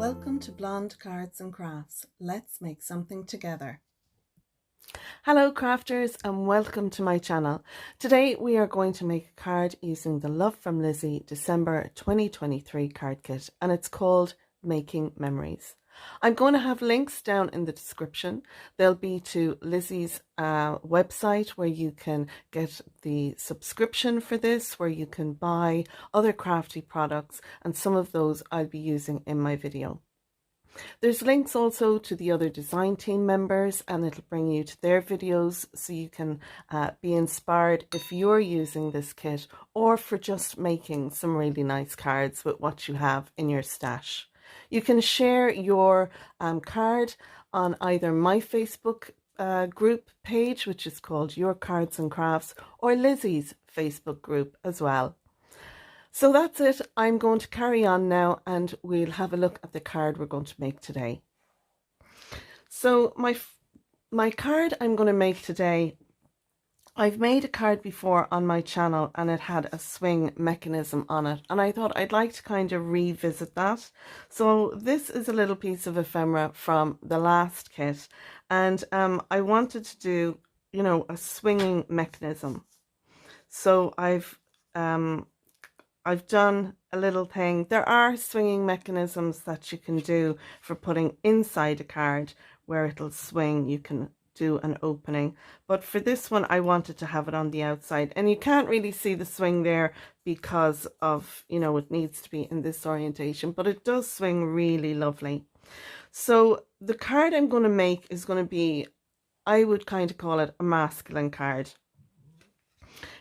Welcome to Blonde Cards and Crafts. Let's make something together. Hello crafters and welcome to my channel. Today we are going to make a card using the Love from Lizi December 2023 card kit, and it's called Making Memories. I'm going to have links down in the description. They'll be to Lizi's website where you can get the subscription for this, where you can buy other crafty products, and some of those I'll be using in my video. There's links also to the other design team members, and it'll bring you to their videos so you can be inspired if you're using this kit or for just making some really nice cards with what you have in your stash. You can share your card on either my Facebook group page, which is called Your Cards and Crafts, or Lizi's Facebook group as well. So that's it. I'm going to carry on now and we'll have a look at the card we're going to make today. So my card I'm going to make today, I've made a card before on my channel and it had a swing mechanism on it, and I thought I'd like to kind of revisit that. So this is a little piece of ephemera from the last kit, and I wanted to do, you know, a swinging mechanism. So I've done a little thing. There are swinging mechanisms that you can do for putting inside a card where it'll swing. You can do an opening, but for this one I wanted to have it on the outside, and you can't really see the swing there because of, you know, it needs to be in this orientation, but it does swing really lovely. So the card I'm going to make is going to be, I would kind of call it a masculine card.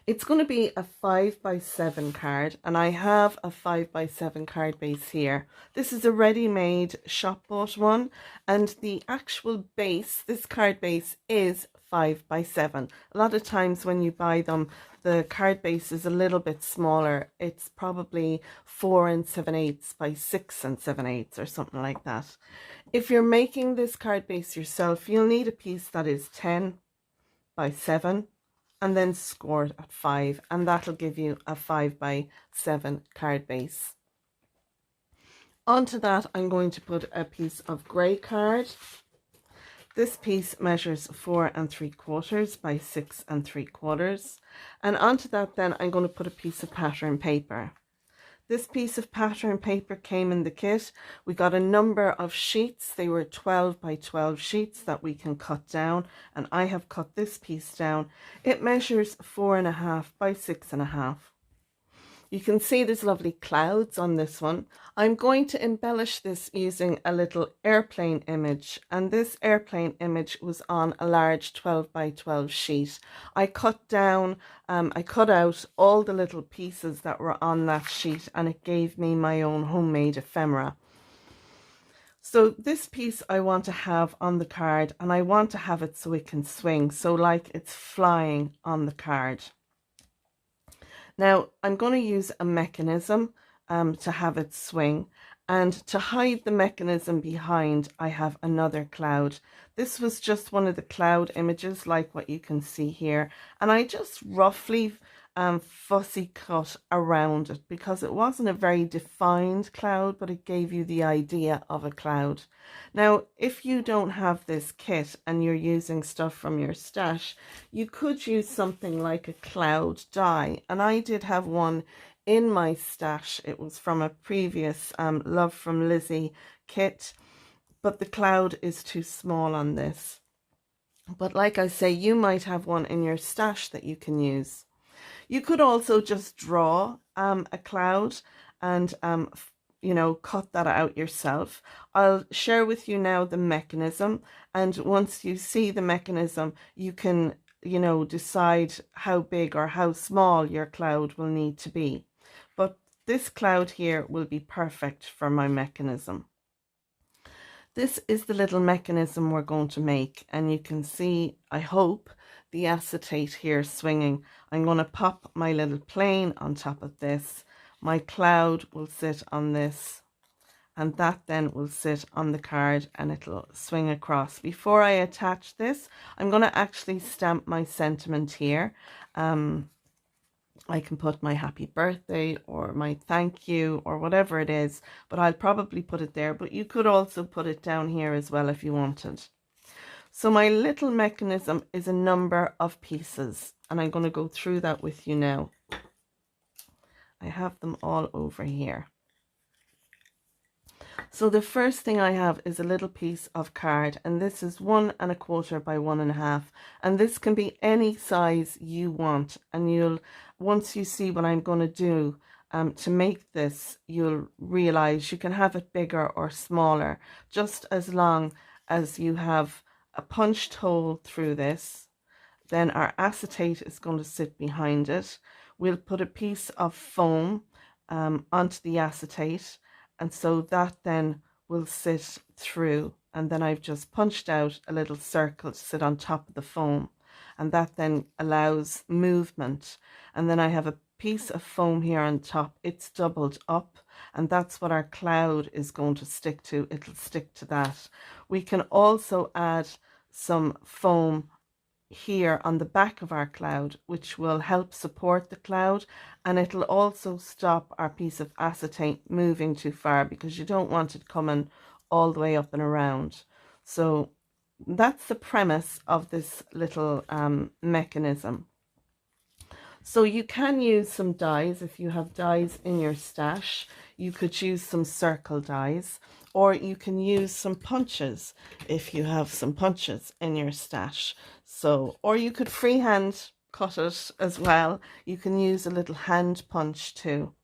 It's going to be a 5x7 card, and I have a 5x7 card base here. This is a ready-made shop bought one, and the actual base, this card base, is 5x7. A lot of times when you buy them, the card base is a little bit smaller. It's probably 4 7/8 by 6 7/8 or something like that. If you're making this card base yourself, you'll need a piece that is 10x7. and then score it at 5, and that'll give you a 5x7 card base. Onto that I'm going to put a piece of grey card. This piece measures 4 3/4 by 6 3/4, and onto that then I'm going to put a piece of pattern paper. This piece of pattern paper came in the kit. We got a number of sheets. They were 12x12 sheets that we can cut down, and I have cut this piece down. It measures 4.5 by 6.5. You can see there's lovely clouds on this one. I'm going to embellish this using a little airplane image, and this airplane image was on a large 12x12 sheet. I cut out all the little pieces that were on that sheet, and it gave me my own homemade ephemera. So this piece I want to have on the card, and I want to have it so it can swing, so like it's flying on the card. Now I'm going to use a mechanism to have it swing, and to hide the mechanism behind I have another cloud. This was just one of the cloud images like what you can see here, and I just roughly fussy cut around it because it wasn't a very defined cloud, but it gave you the idea of a cloud. Now if you don't have this kit and you're using stuff from your stash, you could use something like a cloud die, and I did have one in my stash. It was from a previous Love from Lizi kit, but the cloud is too small on this. But like I say, you might have one in your stash that you can use. You could also just draw a cloud and you know, cut that out yourself. I'll share with you now the mechanism, and once you see the mechanism you can, you know, decide how big or how small your cloud will need to be. But this cloud here will be perfect for my mechanism. This is the little mechanism we're going to make, and you can see, I hope, the acetate here swinging. I'm going to pop my little plane on top of this. My cloud will sit on this, and that then will sit on the card and it'll swing across. Before I attach this, I'm going to actually stamp my sentiment here. I can put my happy birthday or my thank you or whatever it is, but I'll probably put it there, but you could also put it down here as well if you wanted. So my little mechanism is a number of pieces, and I'm going to go through that with you now. I have them all over here. So the first thing I have is a little piece of card, and this is 1 1/4 by 1 1/2, and this can be any size you want. And once you see what I'm going to do to make this, you'll realize you can have it bigger or smaller, just as long as you have a punched hole through this. Then our acetate is going to sit behind it. We'll put a piece of foam onto the acetate, and so that then will sit through, and then I've just punched out a little circle to sit on top of the foam, and that then allows movement. And then I have a piece of foam here on top. It's doubled up, and that's what our cloud is going to stick to. It'll stick to that. We can also add some foam here on the back of our cloud, which will help support the cloud, and it'll also stop our piece of acetate moving too far, because you don't want it coming all the way up and around. So that's the premise of this little mechanism. So you can use some dies. If you have dies in your stash, you could use some circle dies, or you can use some punches if you have some punches in your stash. So, or you could freehand cut it as well. You can use a little hand punch too.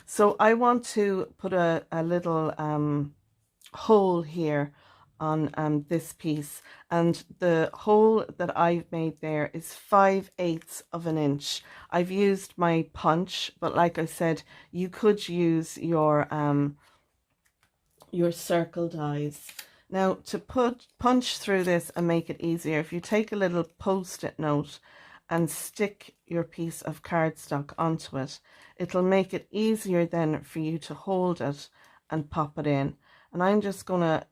So I want to put a little hole here on this piece, and the hole that I've made there is 5/8 of an inch. I've used my punch, but like I said, you could use your circle dies. Now, to punch through this and make it easier, if you take a little post-it note and stick your piece of cardstock onto it, it'll make it easier then for you to hold it and pop it in. And I'm just going to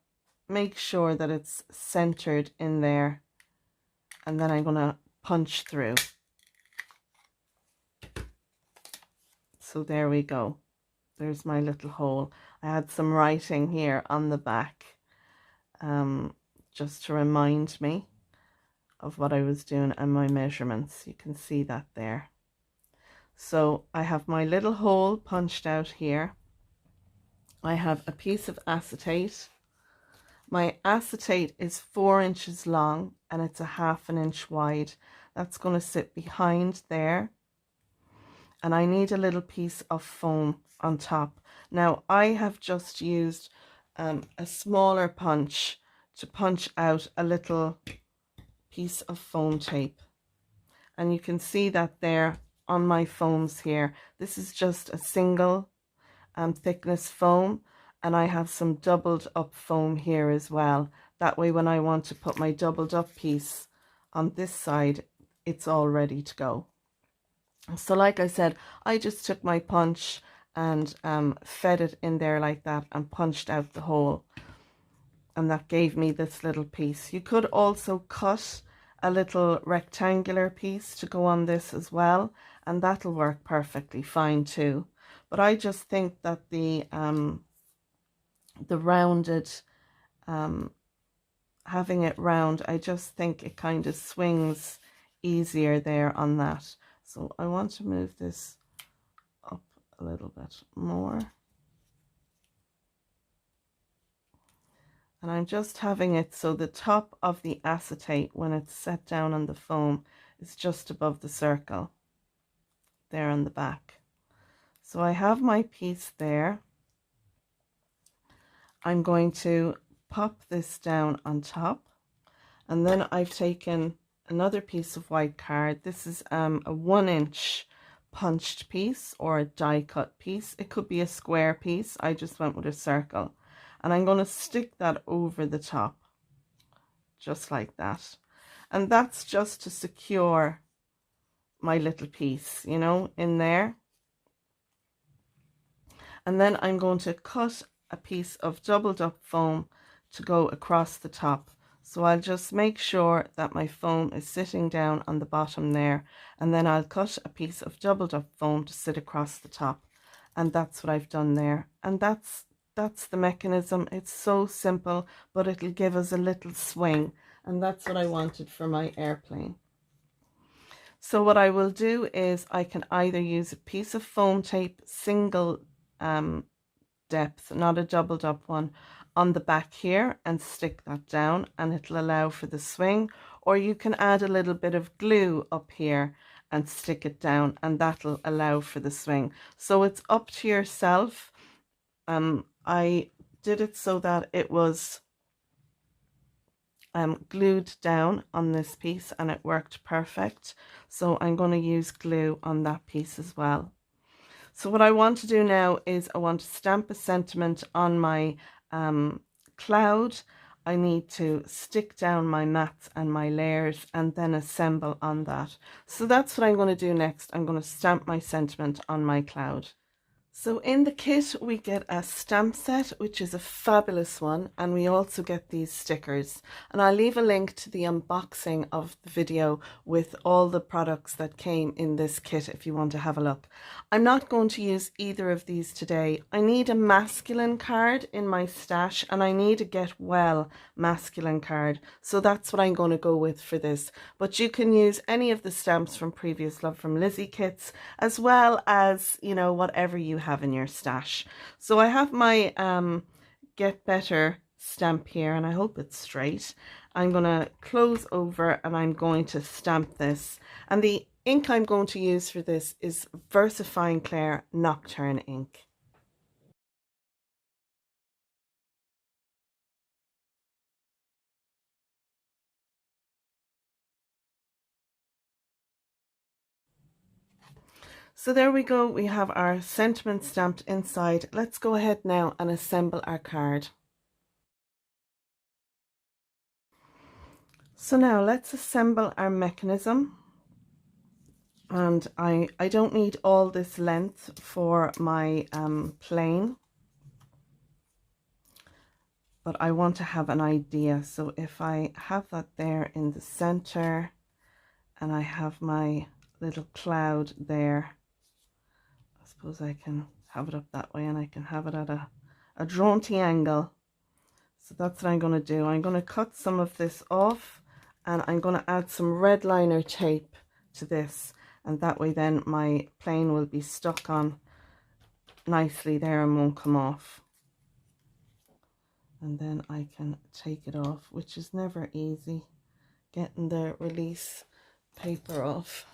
make sure that it's centered in there, and then I'm going to punch through. So there we go. There's my little hole. I had some writing here on the back, just to remind me of what I was doing and my measurements. You can see that there. So I have my little hole punched out here. I have a piece of acetate. My acetate is 4 inches long, and it's a 1/2 inch wide. That's going to sit behind there. And I need a little piece of foam on top. Now, I have just used a smaller punch to punch out a little piece of foam tape. And you can see that there on my foams here. This is just a single thickness foam, and I have some doubled up foam here as well. That way, when I want to put my doubled up piece on this side, it's all ready to go. So like I said, I just took my punch and fed it in there like that and punched out the hole, and that gave me this little piece. You could also cut a little rectangular piece to go on this as well, and that'll work perfectly fine too. But I just think that the rounded, having it round, I just think it kind of swings easier there on that. So I want to move this up a little bit more. And I'm just having it so the top of the acetate, when it's set down on the foam, is just above the circle there on the back. So I have my piece there. I'm going to pop this down on top, and then I've taken another piece of white card. This is a 1 inch punched piece or a die cut piece. It could be a square piece. I just went with a circle, and I'm going to stick that over the top just like that, and that's just to secure my little piece, you know, in there. And then I'm going to cut a piece of doubled up foam to go across the top. So I'll just make sure that my foam is sitting down on the bottom there, and then I'll cut a piece of doubled up foam to sit across the top, and that's what I've done there. And that's the mechanism. It's so simple, but it'll give us a little swing, and that's what I wanted for my airplane. So what I will do is I can either use a piece of foam tape, single depth, not a doubled up one, on the back here and stick that down, and it'll allow for the swing, or you can add a little bit of glue up here and stick it down, and that'll allow for the swing. So it's up to yourself. I did it so that it was glued down on this piece, and it worked perfect. So I'm going to use glue on that piece as well. So what I want to do now is I want to stamp a sentiment on my cloud. I need to stick down my mats and my layers and then assemble on that. So that's what I'm going to do next. I'm going to stamp my sentiment on my cloud. So in the kit we get a stamp set, which is a fabulous one, and we also get these stickers, and I'll leave a link to the unboxing of the video with all the products that came in this kit if you want to have a look. I'm not going to use either of these today. I need a masculine card in my stash, and I need a get well masculine card, so that's what I'm going to go with for this. But you can use any of the stamps from previous Love from Lizi kits, as well as, you know, whatever you have in your stash. So I have my Get Better stamp here, and I hope it's straight. I'm going to close over and I'm going to stamp this, and the ink I'm going to use for this is Versafine Clair Nocturne ink. So there we go, we have our sentiment stamped inside. Let's go ahead now and assemble our card. So now let's assemble our mechanism. And I don't need all this length for my plane, but I want to have an idea. So if I have that there in the center and I have my little cloud there, I suppose I can have it up that way, and I can have it at a jaunty angle. So that's what I'm going to do. I'm going to cut some of this off, and I'm going to add some red liner tape to this, and that way then my plane will be stuck on nicely there and won't come off. And then I can take it off, which is never easy, getting the release paper off.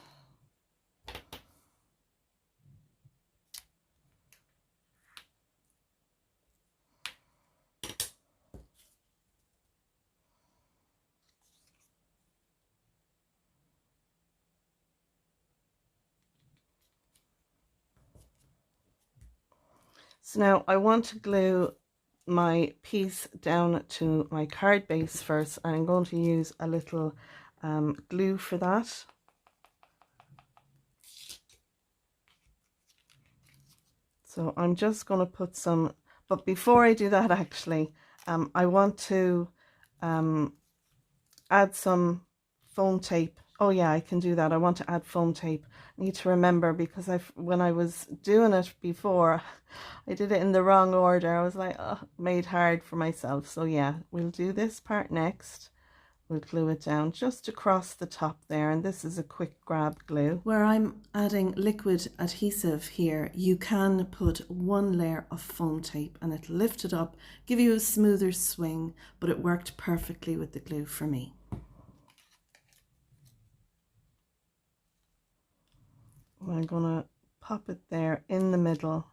So now I want to glue my piece down to my card base first. I'm going to use a little glue for that. So I'm just going to put some, but before I do that, actually, I want to add some foam tape. Oh yeah, I can do that. I want to add foam tape. I need to remember, because when I was doing it before, I did it in the wrong order. I was like, oh, made hard for myself. So yeah, we'll do this part next. We'll glue it down just across the top there, and this is a quick grab glue. Where I'm adding liquid adhesive here, you can put one layer of foam tape and it'll lift it up, give you a smoother swing, but it worked perfectly with the glue for me. I'm going to pop it there in the middle.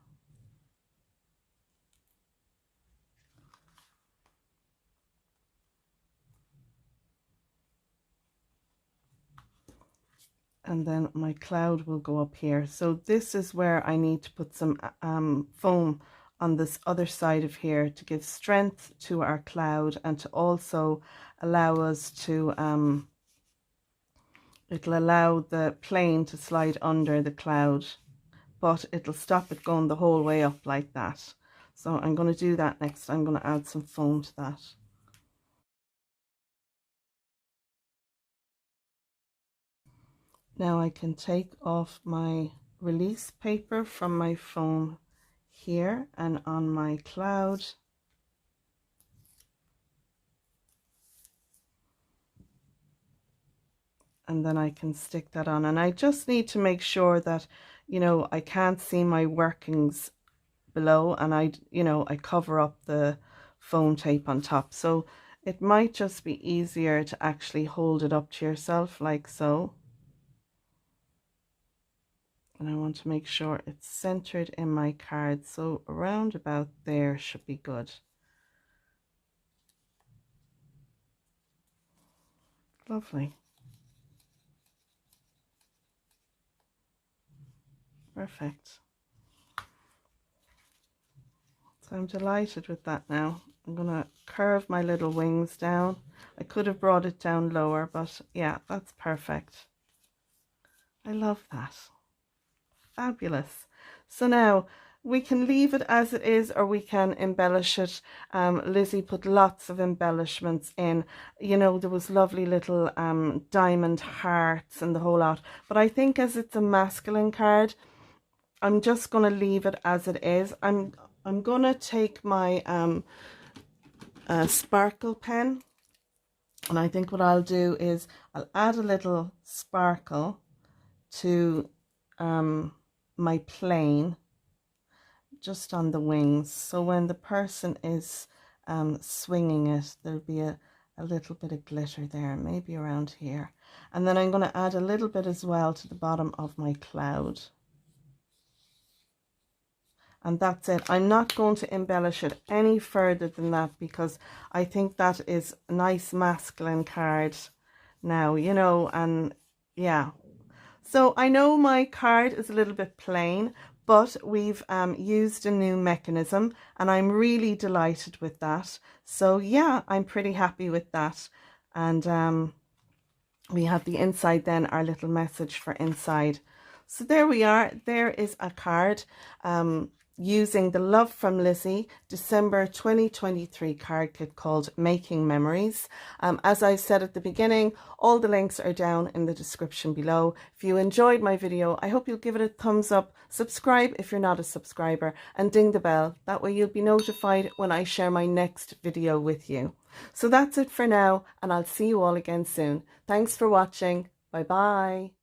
And then my cloud will go up here. So this is where I need to put some foam on this other side of here to give strength to our cloud, and to also allow us to, it'll allow the plane to slide under the cloud, but it'll stop it going the whole way up like that. So I'm going to do that next. I'm going to add some foam to that. Now I can take off my release paper from my foam here and on my cloud. And then I can stick that on, and I just need to make sure that, you know, I can't see my workings below, and I cover up the foam tape on top, so it might just be easier to actually hold it up to yourself like so. And I want to make sure it's centered in my card, so around about there should be good. Lovely. Perfect. So I'm delighted with that now. I'm going to curve my little wings down. I could have brought it down lower, but yeah, that's perfect. I love that. Fabulous. So now we can leave it as it is, or we can embellish it. Lizi put lots of embellishments in. You know, there was lovely little diamond hearts and the whole lot. But I think as it's a masculine card, I'm just going to leave it as it is. I'm going to take my sparkle pen, and I think what I'll do is I'll add a little sparkle to my plane just on the wings, so when the person is swinging it, there'll be a little bit of glitter there, maybe around here. And then I'm going to add a little bit as well to the bottom of my cloud. And that's it. I'm not going to embellish it any further than that, because I think that is a nice masculine card now, you know, and yeah. So I know my card is a little bit plain, but we've used a new mechanism, and I'm really delighted with that. So yeah, I'm pretty happy with that. And we have the inside then, our little message for inside. So there we are. There is a card using the Love from Lizi December 2023 card kit called Making Memories. As I said at the beginning, all the links are down in the description below. If you enjoyed my video, I hope you'll give it a thumbs up, subscribe if you're not a subscriber, and ding the bell. That way you'll be notified when I share my next video with you. So that's it for now, and I'll see you all again soon. Thanks for watching. Bye bye.